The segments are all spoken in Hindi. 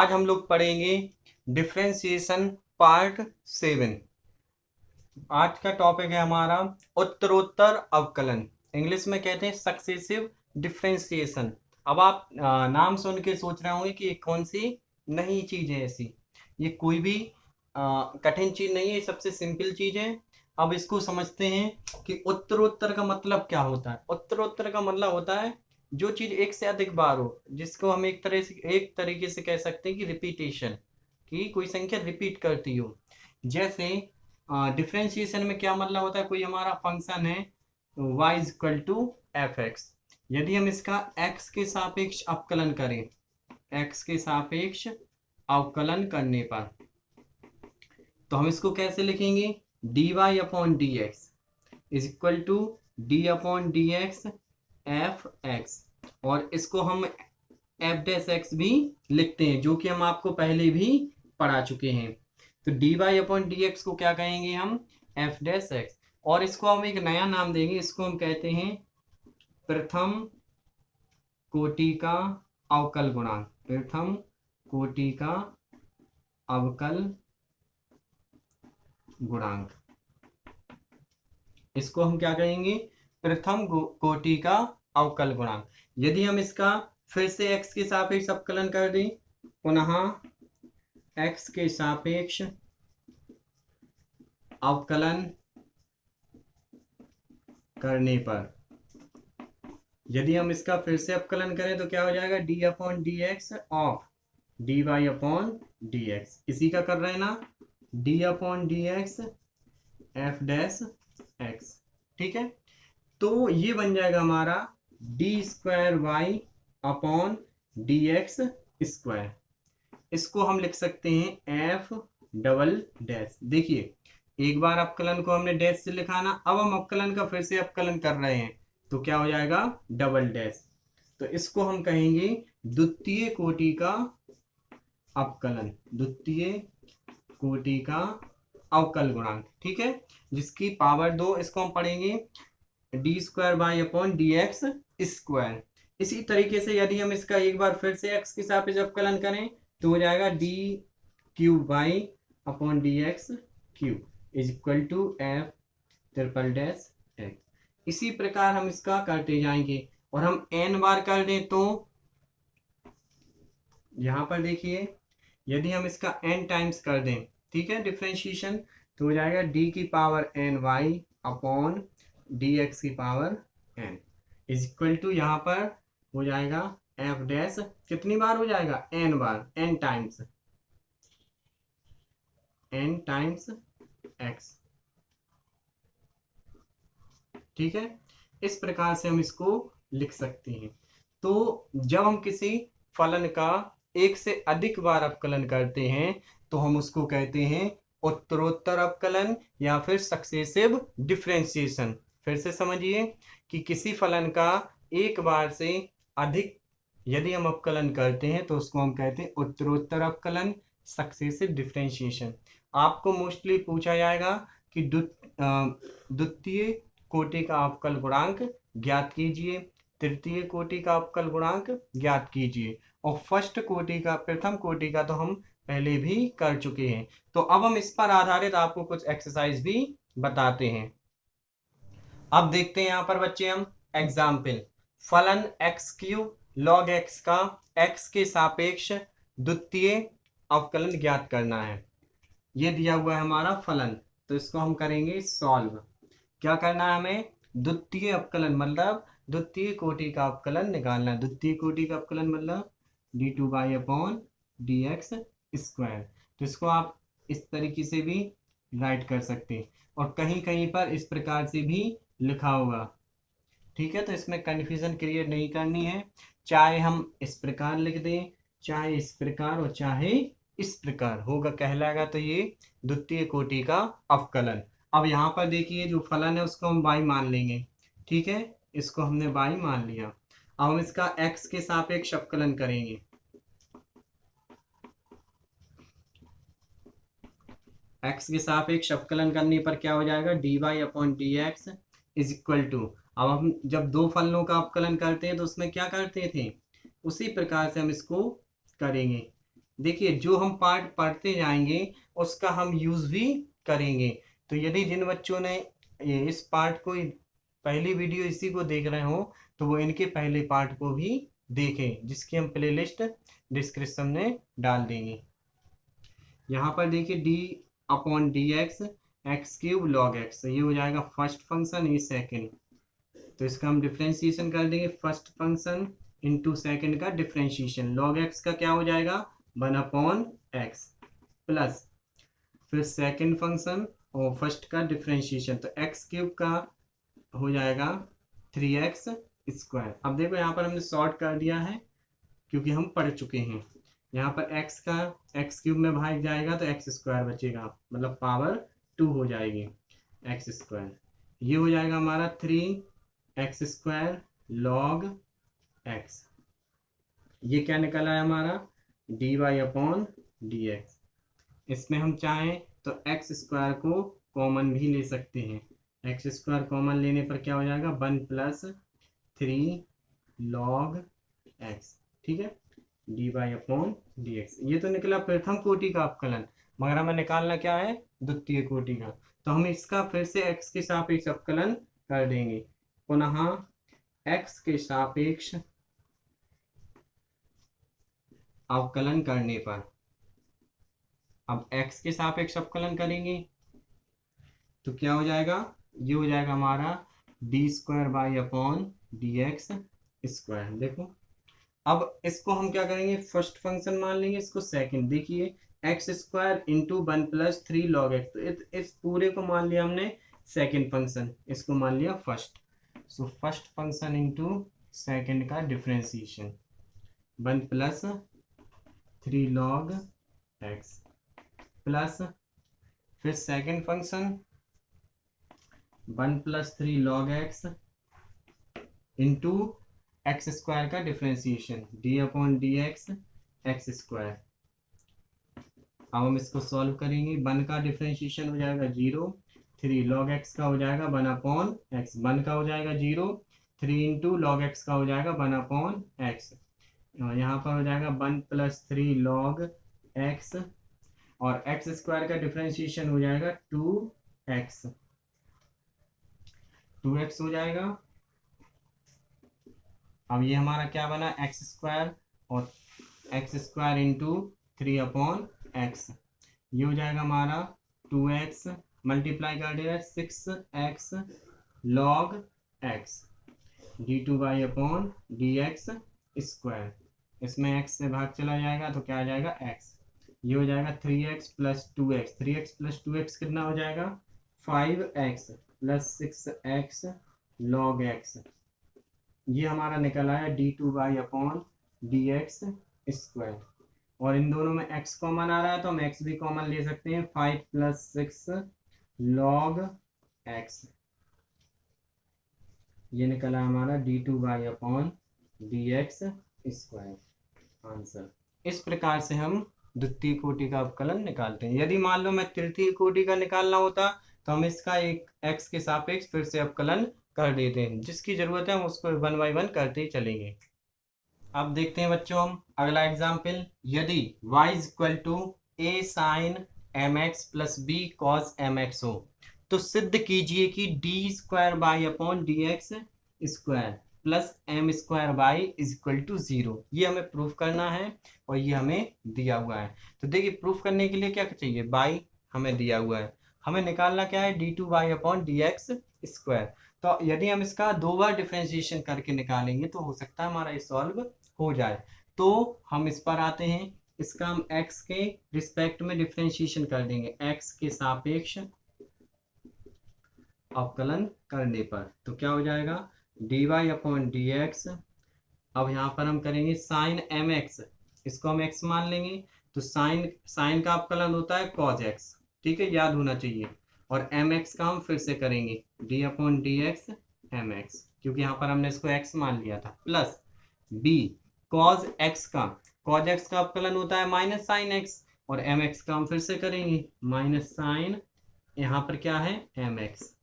आज हम लोग पढ़ेंगे डिफरेंशिएशन पार्ट 7। आज का टॉपिक है हमारा उत्तरोत्तर अवकलन, इंग्लिश में कहते हैं सक्सेसिव डिफरेंशिएशन। अब आप नाम सुन के सोच रहे होंगे कि ये कौन सी नई चीज है ऐसी। ये कोई भी कठिन चीज नहीं है, ये सबसे सिंपल चीज है। अब इसको समझते हैं कि उत्तरोत्तर का मतलब क्या होता है। उत्तरोत्तर का मतलब होता है जो चीज एक से अधिक बार हो, जिसको हम एक तरीके से कह सकते हैं कि रिपीटेशन, कि कोई संख्या रिपीट करती हो। जैसे डिफरेंशिएशन में क्या मतलब होता है, कोई हमारा फंक्शन है y equal to f x, यदि हम इसका x के सापेक्ष अवकलन करें, x के सापेक्ष अवकलन करने पर तो हम इसको कैसे लिखेंगे, dy upon D x is equal to d upon D x f x, और इसको हम एफ डैश एक्स भी लिखते हैं, जो कि हम आपको पहले भी पढ़ा चुके हैं। तो d Y upon D x को क्या कहेंगे हम, एफ डैश एक्स, और इसको हम एक नया नाम देंगे, इसको हम कहते हैं प्रथम कोटि का अवकल गुणांक। प्रथम कोटि का अवकल गुणांक, इसको हम क्या कहेंगे, प्रथम कोटि का अवकल गुणांक। यदि हम इसका फिर से x के सापेक्ष अवकलन कर दें, पुनः x के सापेक्ष अवकलन करने पर, यदि हम इसका फिर से अवकलन करें तो क्या हो जाएगा, d upon D x of d Y upon D x, इसी का कर रहे हैं ना, d upon D x f dash x. ठीक है, तो ये बन जाएगा हमारा d square y upon D x square. इसको हम लिख सकते हैं एफ डबल डैश। देखिए, एक बार अवकलन को हमने डैश से लिखा ना, अब हम अवकलन का फिर से अवकलन कर रहे हैं तो क्या हो जाएगा, डबल डैश। तो इसको हम कहेंगे द्वितीय कोटि का अवकलन, द्वितीय कोटि का अवकल गुणांक। ठीक है, जिसकी पावर 2, इसको हम पढ़ेंगे D square y upon D x square. इसी तरीके से यदि हम इसका एक बार फिर से x के सापेक्ष अवकलन करें तो हो जाएगा d cube y upon D x cube is equal to f triple dash x. इसी प्रकार हम इसका करते जाएंगे, और हम n बार कर दें तो यहाँ पर देखिए, यदि हम इसका n टाइम्स कर दें, ठीक है, डिफरेंशिएशन, तो हो जाएगा d की power n y upon D X की power n is equal to, यहाँ पर हो जाएगा f डैश, कितनी बार हो जाएगा, n बार, n टाइम्स x। ठीक है, इस प्रकार से हम इसको लिख सकते हैं। तो जब हम किसी फलन का एक से अधिक बार अवकलन करते हैं तो हम उसको कहते हैं उत्तरोत्तर अवकलन या फिर सक्सेसिव डिफरेंशिएशन। फिर से समझिए कि किसी फलन का एक बार से अधिक यदि हम अवकलन करते हैं तो उसको हम कहते हैं उत्तरोत्तर अवकलन, सक्सेसिव डिफरेंशिएशन। आपको मोस्टली पूछा जाएगा कि द्वितीय कोटि का अवकल गुणांक ज्ञात कीजिए, तृतीय कोटि का अवकल गुणांक ज्ञात कीजिए, और फर्स्ट कोटि का, प्रथम कोटि का तो हम पहले भी कर चुके हैं। तो अब हम इस पर आधारित आपको कुछ एक्सरसाइज भी बताते हैं। अब देखते हैं यहाँ पर बच्चे हम एग्जाम्पल, फलन एक्स क्यूब लॉग एक्स का एक्स के सापेक्ष द्वितीय अवकलन ज्ञात करना है। ये दिया हुआ है हमारा फलन, तो इसको हम करेंगे सॉल्व। क्या करना है हमें, द्वितीय अवकलन मतलब द्वितीय कोटि का अवकलन निकालना है। द्वितीय कोटि का अवकलन मतलब D two by upon D x square. तो इसको आप इस तरीके से भी राइट कर सकते हैं, और कहीं कहीं पर इस प्रकार से भी लिखा होगा। ठीक है, तो इसमें कन्फ्यूजन क्रिएट नहीं करनी है, चाहे हम इस प्रकार लिख दें, चाहे इस प्रकार, और चाहे इस प्रकार होगा, कहलाएगा तो ये द्वितीय कोटि का अवकलन। अब यहाँ पर देखिए, जो फलन है उसको हम y मान लेंगे। ठीक है, इसको हमने y मान लिया। अब हम इसका x के सापेक्ष अवकलन करेंगे। x के सापेक्ष अवकलन करने पर क्या हो जाएगा, d Y upon D x is equal to, अब हम जब दो फलनों का अवकलन करते हैं तो उसमें क्या करते थे, उसी प्रकार से हम इसको करेंगे। देखिए जो हम पार्ट पढ़ते जाएंगे उसका हम यूज़ भी करेंगे। तो यदि जिन बच्चों ने इस पार्ट को पहली वीडियो इसी को देख रहे हो तो वो इनके पहले पार्ट को भी देखें, जिसकी हम प्लेलिस्ट डिस्क्रिप्शन में डाल देंगे। यहाँ पर देखिए D upon D X x cube log x, ये हो जाएगा फर्स्ट फंक्शन, ये सेकेंड। तो इसका हम डिफ्रेंशिएशन कर देंगे, फर्स्ट फंक्शन इंटू सेकेंड का डिफ्रेंशिएशन, लॉग एक्स का क्या हो जाएगा 1/x प्लस फिर सेकेंड फंक्शन और फर्स्ट का डिफ्रेंशिएशन, तो एक्स क्यूब का हो जाएगा 3x स्क्वायर। अब देखो यहाँ पर हमने सॉर्ट कर दिया है क्योंकि हम पढ़ चुके हैं। यहाँ पर x का एक्स क्यूब में भाग जाएगा तो एक्स स्क्वायर बचेगा, मतलब पावर 2 हो जाएगी एक्स स्क्वायर। ये हो जाएगा हमारा 3x स्क्वायर लॉग x। ये क्या निकला है हमारा dy अपॉन डी एक्स। इसमें हम चाहें तो एक्स स्क्वायर को कॉमन भी ले सकते हैं। एक्स स्क्वायर कॉमन लेने पर क्या हो जाएगा 1 प्लस 3 लॉग एक्स, ठीक है, d Y upon D x. ये तो निकला प्रथम कोटि का अवकलन, मगर हमें निकालना क्या है द्वितीय कोटि का। तो हम इसका फिर से एक्स के सापेक्ष अवकलन कर देंगे, पुनः एक्स के सापेक्ष अवकलन करने पर, अब x के सापेक्ष अवकलन करेंगे तो क्या हो जाएगा, ये हो जाएगा हमारा d square y upon D x square. देखो अब इसको हम क्या करेंगे फर्स्ट फंक्शन मान लेंगे, इसको सेकंड। देखिए x square into 1 plus 3 log x, तो इस पूरे को मान लिया हमने सेकंड फंक्शन, इसको मान लिया first. So first function into second का differentiation 1 plus 3 log X plus फिर second function 1 plus 3 log X into X square का differentiation D upon D X X square. अब हम इसको सॉल्व करेंगे, 1 का डिफ्रेंशिएशन हो जाएगा 0, 3 लॉग एक्स का हो जाएगा 1 अपॉन एक्स, 1 का हो जाएगा 0, 3 इंटू लॉग एक्स का हो जाएगा 1 अपॉन एक्स। यहाँ पर हो जाएगा 1 प्लस 3 लॉग एक्स और एक्स स्क्वायर का डिफ्रेंशिएशन हो जाएगा 2x, 2x हो जाएगा। अब ये हमारा क्या बना एक्स स्क्वायर और x square into 3 upon x, ये हो जाएगा हमारा 2x मल्टीप्लाई कर देगा 6x log x d two y upon D x square. इसमें x से भाग चला जाएगा तो क्या आ जाएगा x, ये हो जाएगा 3x plus 2x, 3x plus 2x कितना हो जाएगा 5x plus 6x log x। ये हमारा निकल आया d two y upon D x square. और इन दोनों में x कॉमन आ रहा है तो हम x भी कॉमन ले सकते हैं, 5 प्लस 6 लॉग x। ये निकला हमारा d two y upon D x square answer. इस प्रकार से हम द्वितीय कोटि का अवकलन निकालते हैं। यदि मान लो मैं तृतीय कोटि का निकालना होता तो हम इसका एक x के सापेक्ष फिर से अवकलन कर देते हैं, जिसकी जरूरत है हम उसको 1 बाई 1 करते ही चलेंगे। अब देखते हैं बच्चों हम अगला एग्जाम्पल, यदि y is equal to a sine M x plus b cos m x हो तो सिद्ध कीजिए कि d square y upon D x square plus m square y is equal to 0। ये हमें प्रूफ करना है और ये हमें दिया हुआ है। तो देखिए प्रूफ करने के लिए क्या चाहिए, बाई हमें दिया हुआ है, हमें निकालना क्या है d two y upon D x square. तो यदि हम इसका 2 बार डिफ्रेंशिएशन करके निकालेंगे तो हो सकता है हमारा ये सॉल्व हो जाए। तो हम इस पर आते हैं, इसका हम x के रिस्पेक्ट में डिफ्रेंशिएशन कर देंगे, x के सापेक्ष अवकलन करने पर। तो क्या हो जाएगा d Y upon D x. अब यहाँ पर हम करेंगे साइन एम एक्स, इसको हम x मान लेंगे, तो साइन का अवकलन होता है कॉज x, ठीक है, याद होना चाहिए। और एम एक्स का हम फिर से करेंगे d upon D x m x, क्योंकि यहाँ पर हमने इसको x मान लिया था, प्लस b कॉज x का, कॉज x का अवकलन होता है माइनस साइन x, और एम एक्स का हम फिर से करेंगे माइनस साइन, यहाँ पर क्या है m x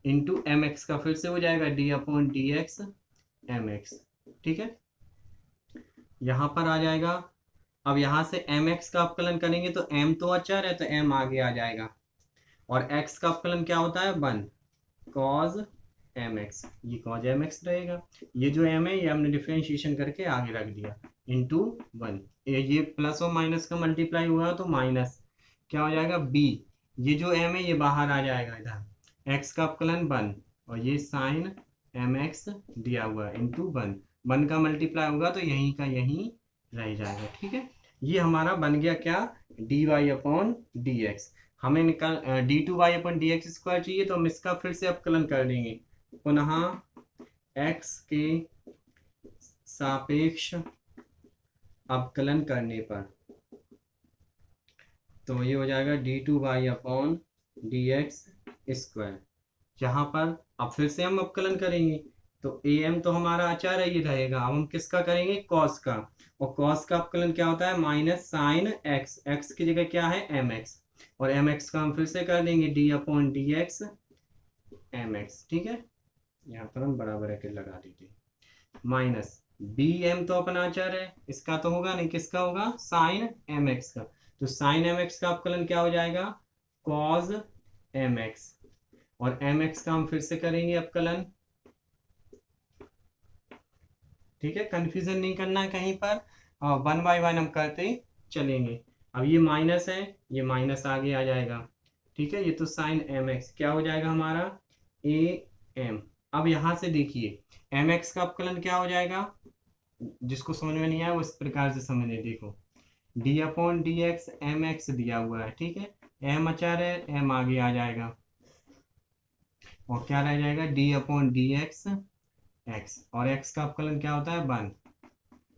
into m x का फिर से हो जाएगा d upon D x m x, ठीक है। यहाँ पर आ जाएगा अब यहाँ से एम एक्स का अवकलन करेंगे तो एम तो अचर है तो एम आगे आ जाएगा, और एक्स का अवकलन क्या होता है 1 कॉज एम एक्स, ये कॉज एम एक्स रहेगा। ये जो एम है ये हमने डिफ्रेंशिएशन करके आगे रख दिया इंटू 1, ये प्लस और माइनस का मल्टीप्लाई हुआ तो माइनस क्या हो जाएगा बी, ये जो एम है ये बाहर आ जाएगा इधर, एक्स का अवकलन 1 और ये साइन एम एक्स दिया हुआ है इंटू 1 का मल्टीप्लाई होगा तो यहीं का यहीं रह जाएगा। ठीक है, ये हमारा बन गया क्या, d Y upon D x. हमें निकाल d two y upon D x square चाहिए तो हम इसका फिर से अवकलन कर देंगे पुनः एक्स के सापेक्ष अवकलन करने पर, तो ये हो जाएगा d two y upon D x square. यहाँ पर अब फिर से हम अवकलन करेंगे तो ए एम तो हमारा अचर है ये रहेगा, अब हम किसका करेंगे कॉस का, और कॉस का अवकलन क्या होता है माइनस साइन एक्स, एक्स की जगह क्या है एम एक्स, और एम एक्स का हम फिर से कर देंगे d upon D x m x. ठीक है, यहाँ पर हम बराबर ब्रैकेट लगा देते माइनस बी एम तो अपना अचर है, इसका तो होगा नहीं, किसका होगा साइन एम एक्स का, तो साइन एम एक्स का अवकलन क्या हो जाएगा कॉज एम एक्स, और एम एक्स का हम फिर से करेंगे अवकलन। ठीक है, कंफ्यूजन नहीं करना है कहीं पर, 1 बाय 1 हम करते चलेंगे। अब ये माइनस है, ये माइनस आगे आ जाएगा। ठीक है, ये तो साइन एम एक्स क्या हो जाएगा हमारा ए एम। अब यहाँ से देखिए एम एक्स का अवकलन क्या हो जाएगा, जिसको समझ में नहीं आया वो इस प्रकार से समझे, देखो d upon D x m x दिया हुआ है। ठीक है, एम अचर है, एम आगे आ जाएगा और क्या रह जाएगा d upon D X x, और एक्स का अवकलन क्या होता है 1,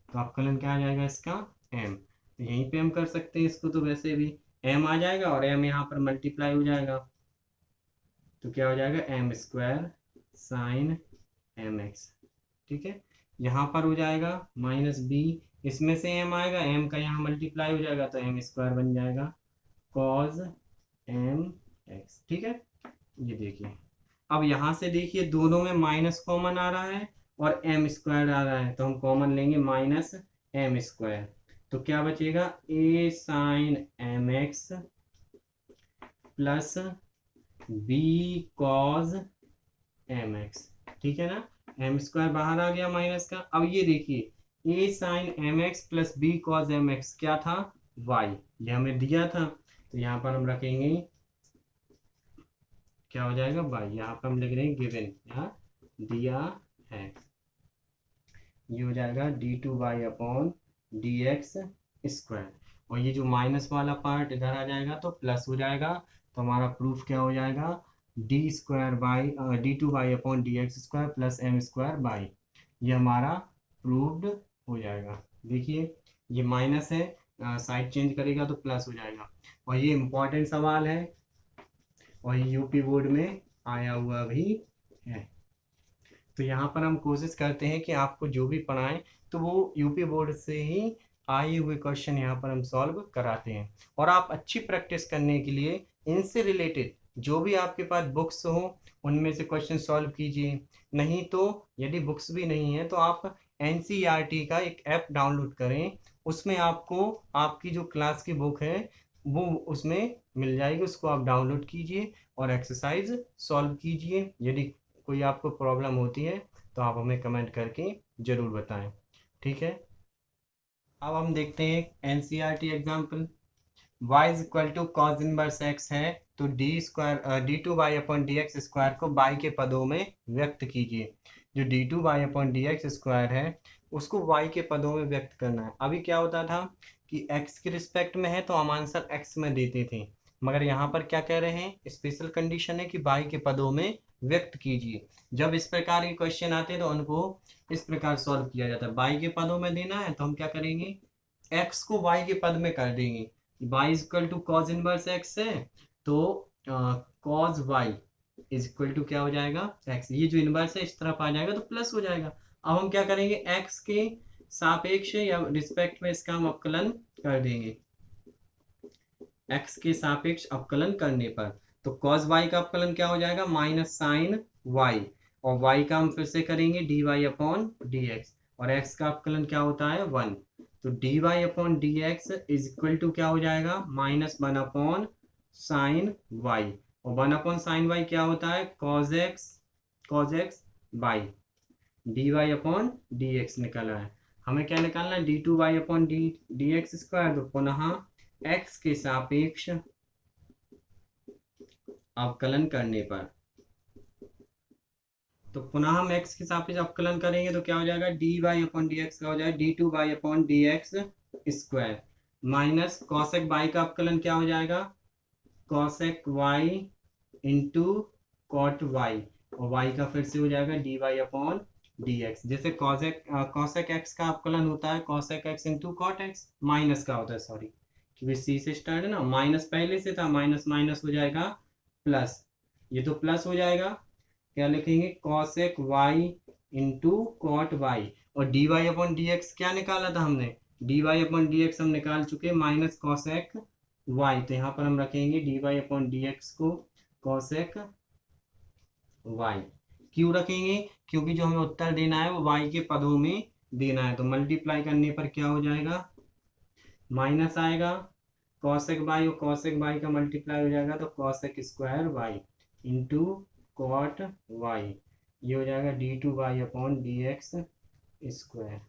तो अवकलन क्या आ जाएगा इसका m, तो यहीं पे हम कर सकते हैं इसको, तो वैसे भी m आ जाएगा और m यहाँ पर मल्टीप्लाई हो जाएगा तो क्या हो जाएगा m square sine M x. ठीक है, यहाँ पर हो जाएगा माइनस बी, इसमें से m आएगा, m का यहाँ मल्टीप्लाई हो जाएगा तो एम स्क्वायर बन जाएगा कॉज एम एक्स। ठीक है, ये देखिए अब यहाँ से देखिए दोनों में माइनस कॉमन आ रहा है और एम स्क्वायर आ रहा है, तो हम कॉमन लेंगे माइनस एम स्क्वायर, तो क्या बचेगा A sine M x plus B cos M x. ठीक है ना, एम स्क्वायर बाहर आ गया माइनस का। अब ये देखिए A sine M x plus B cos M X क्या था वाई, ये हमें दिया था, तो यहाँ पर हम रखेंगे क्या हो जाएगा बाई, यहाँ पर हम लिख रहे हैं गिवन, यहाँ दिया है, ये हो जाएगा d two y upon D x square, और ये जो माइनस वाला पार्ट इधर आ जाएगा तो प्लस हो जाएगा, तो हमारा प्रूफ क्या हो जाएगा d square y d two y upon D x square plus m square y, ये हमारा प्रूव्ड हो जाएगा। देखिए ये माइनस है, साइड चेंज करेगा तो प्लस हो जाएगा, और ये इम्पोर्टेंट सवाल है और यूपी बोर्ड में आया हुआ भी है, तो यहाँ पर हम कोशिश करते हैं कि आपको जो भी पढ़ाएं तो वो यूपी बोर्ड से ही आए हुए क्वेश्चन यहाँ पर हम सॉल्व कराते हैं। और आप अच्छी प्रैक्टिस करने के लिए इनसे रिलेटेड जो भी आपके पास बुक्स हो उनमें से क्वेश्चन सॉल्व कीजिए, नहीं तो यदि बुक्स भी नहीं है तो आप एनसीईआरटी का एक ऐप डाउनलोड करें, उसमें आपको आपकी जो क्लास की बुक है वो उसमें मिल जाएगी, उसको आप डाउनलोड कीजिए और एक्सरसाइज सॉल्व कीजिए। यदि कोई आपको प्रॉब्लम होती है तो आप हमें कमेंट करके ज़रूर बताएं। ठीक है, अब हम देखते हैं NCERT example. y is equal to cos inverse x है तो d square d two y upon D x square को y के पदों में व्यक्त कीजिए। जो d two y upon D x square है उसको y के पदों में व्यक्त करना है। अभी क्या होता था कि x के रिस्पेक्ट में है तो हम आंसर x में देते थे, मगर यहाँ पर क्या कह रहे हैं स्पेशल कंडीशन है कि y के पदों में व्यक्त कीजिए। जब इस प्रकार के क्वेश्चन आते हैं तो उनको इस प्रकार सॉल्व किया जाता है, y के पदों में देना है तो हम क्या करेंगे x को y के पद में कर देंगे, y is equal to cos inverse x है तो cos y is equal to क्या हो जाएगा x, ये जो इनवर्स है इस तरफ आ जाएगा तो प्लस हो जाएगा। अब हम क्या करेंगे x के सापेक्ष या रिस्पेक्ट में इसका हम अवकलन कर देंगे, x के सापेक्ष अवकलन करने पर तो cos y का अवकलन क्या हो जाएगा माइनस साइन y, और y का हम फिर से करेंगे dy अपॉन dx, और x का अवकलन क्या होता है 1, तो d Y upon D x is equal to क्या हो जाएगा, -1 अपॉन साइन वाई, और 1 अपॉन साइन वाई क्या होता है, cos x y d Y upon D x निकला है। हमें क्या निकालना है, d2y upon D x square. तो पुनः x के सापेक्ष अवकलन करने पर, तो पुनः हम x के सापेक्ष अवकलन करेंगे तो क्या हो जाएगा, d Y upon D x का हो जाएगा d2y upon D x square, minus cosec y का अवकलन क्या हो जाएगा, cosec Y into cot Y, और y का फिर से हो जाएगा d Y upon D x. जैसे कॉसेक एक्स का अवकलन होता है cosec x into cot x, minus का होता है, सॉरी क्योंकि सी से स्टार्ट है ना, माइनस पहले से था, माइनस माइनस हो जाएगा प्लस, ये तो प्लस हो जाएगा, क्या लिखेंगे, cosec Y into cot Y, और D Y upon D x क्या निकाला था हमने, D Y upon D X हम निकाल चुके, माइनस कॉसेक वाई, तो यहाँ पर हम रखेंगे d Y upon D x को कॉसेक वाई। क्यों रखेंगे, क्योंकि जो हमें उत्तर देना है वो वाई के पदों में देना है, तो मल्टीप्लाई करने पर क्या हो जाएगा, माइनस आएगा, कॉसेक वाई और कॉसेक वाई का मल्टीप्लाई हो जाएगा तो cosec square y into cot y, ये हो जाएगा d2y upon D x square.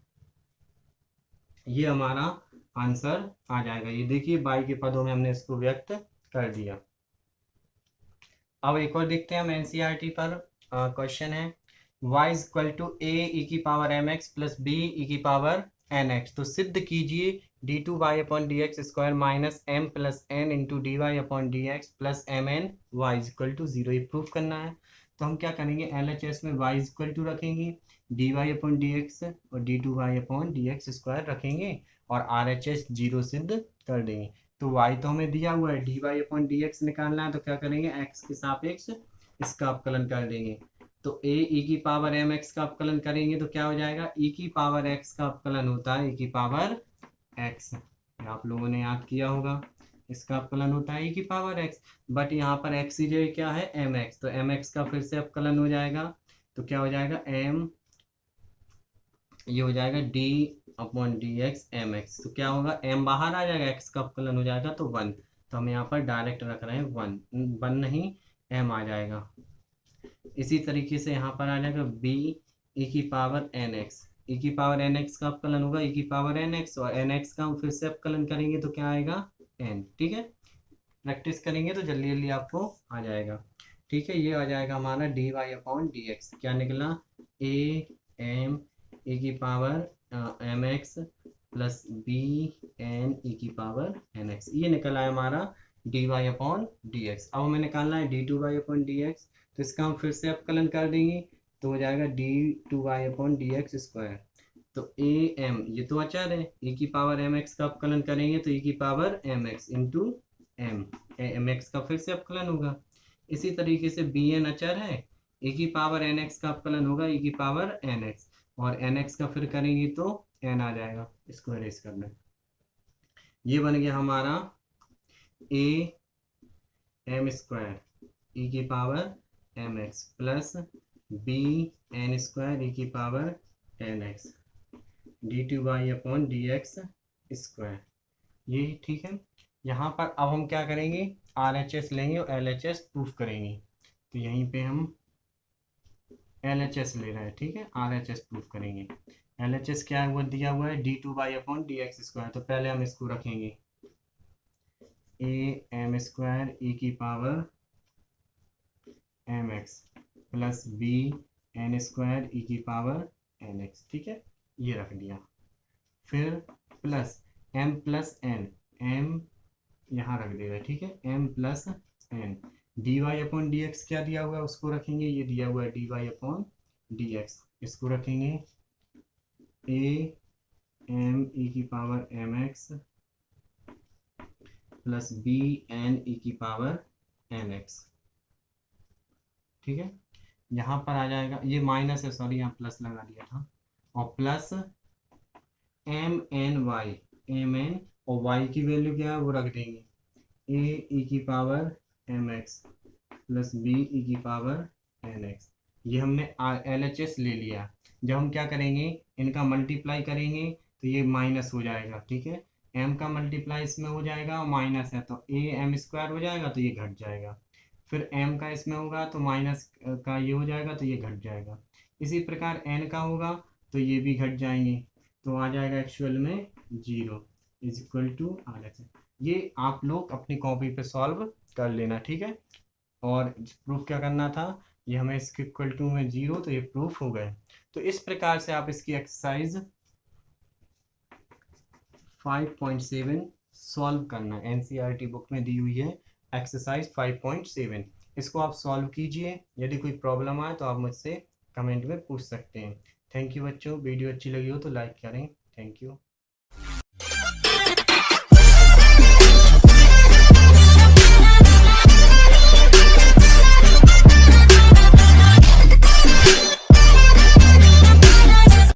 ये हमारा आंसर आ जाएगा। ये देखिए y के पदों में हमने इसको व्यक्त कर दिया। अब एक और देखते हैं हम एनसीईआरटी पर क्वेश्चन है, y is equal to a e की power mx plus b e की पावर nx। तो सिद्ध कीजिए d2y upon D x square minus m plus n into d Y upon D x plus m n y is equal to 0। ये प्रूफ करना है, तो हम क्या करेंगे, LHS में y इज इक्वल टू रखेंगे d Y upon D x और d2y upon D x square रखेंगे और RHS 0 सिद्ध कर देंगे। तो y तो हमें दिया हुआ है, d Y upon D x निकालना है, तो क्या करेंगे, x के सापेक्ष इसका अवकलन कर देंगे। तो a e की पावर mx का अवकलन करेंगे तो क्या हो जाएगा, e की पावर x का अवकलन होता है e की पावर x, आप लोगों ने याद किया होगा, इसका अवकलन होता है e की पावर x, बट यहाँ पर x की जगह क्या है mx, तो mx का फिर से अवकलन हो जाएगा, तो क्या हो जाएगा m, ये हो जाएगा d upon D x m x, तो क्या होगा, m बाहर आ जाएगा, x का अवकलन हो जाएगा तो 1, तो हम यहाँ पर डायरेक्ट रख रहे हैं 1 नहीं m आ जाएगा। इसी तरीके से यहाँ पर आ जाएगा b e की पावर nx, e की पावर nx का अवकलन होगा e की पावर nx, और nx का हम फिर से अवकलन करेंगे तो क्या आएगा n। ठीक है, प्रैक्टिस करेंगे तो जल्दी जल्दी आपको आ जाएगा। ठीक है, ये आ जाएगा हमारा d Y upon D x, क्या निकला, a m e की power mx plus b n e की पावर nx, ये निकला है हमारा d Y upon D x. अब हमें निकालना है d2y अपॉन डी एक्स, तो इसका हम फिर से अवकलन कर देंगे तो हो जाएगा d2y upon D x square. तो ए एम ये तो अचर है, e की पावर एम एक्स का अवकलन करेंगे तो e की power m x into m x का फिर से अवकलन होगा। इसी तरीके से बी एन अचर है, e की पावर एन एक्स का अवकलन होगा e की पावर एन एक्स, और एन एक्स का फिर करेंगे तो एन आ जाएगा, इसको अरेज करना। ये बन गया हमारा ए एम स्क्वायर e की power m x plus b n square e की power n x d2y upon D x square, ये ठीक है। यहाँ पर अब हम क्या करेंगे, RHS लेंगे और LHS प्रूफ करेंगे, तो यहीं पे हम LHS ले रहे हैं, ठीक है, RHS प्रूफ करेंगे। LHS क्या हुआ, दिया हुआ है d2y upon D x square, तो पहले हम इसको रखेंगे ए एम स्क्वायर e की power m x plus b n square e की पावर एन एक्स, ठीक है, ये रख दिया। फिर plus m plus n, m यहाँ रख देगा, ठीक है, m plus n, d Y upon D x क्या दिया हुआ है उसको रखेंगे, ये दिया हुआ है d Y upon D x, इसको रखेंगे ए एम ई की power m x plus b n e की पावर एन एक्स, ठीक है। यहाँ पर आ जाएगा, ये माइनस है, सॉरी यहाँ प्लस लगा दिया था, और plus m n y, m n और वाई की वैल्यू क्या है वो रख देंगे, ए ई की power m x plus b e की पावर एन एक्स। ये हमने LHS ले लिया। जब हम क्या करेंगे, इनका मल्टीप्लाई करेंगे तो ये माइनस हो जाएगा, ठीक है। m का मल्टीप्लाई इसमें हो जाएगा, माइनस है तो a m स्क्वायर हो जाएगा, तो ये घट जाएगा। फिर m का इसमें होगा तो माइनस का ये हो जाएगा, तो ये घट जाएगा। इसी प्रकार n का होगा तो ये भी घट जाएंगे, तो आ जाएगा एक्चुअल में 0 इज इक्वल टू RHS। ये आप लोग अपनी कॉपी पे सॉल्व कर लेना, ठीक है। और प्रूफ क्या करना था, ये हमें इसके इक्वल टू में 0, तो ये प्रूफ हो गए। तो इस प्रकार से आप इसकी एक्सरसाइज 5.7 सॉल्व करना, एनसीईआरटी बुक में दी हुई है एक्सरसाइज 5.7। इसको आप सॉल्व कीजिए। यदि कोई प्रॉब्लम आए तो आप मुझसे कमेंट में पूछ सकते हैं। थैंक यू बच्चों, वीडियो अच्छी लगी हो तो लाइक करें। Thank you.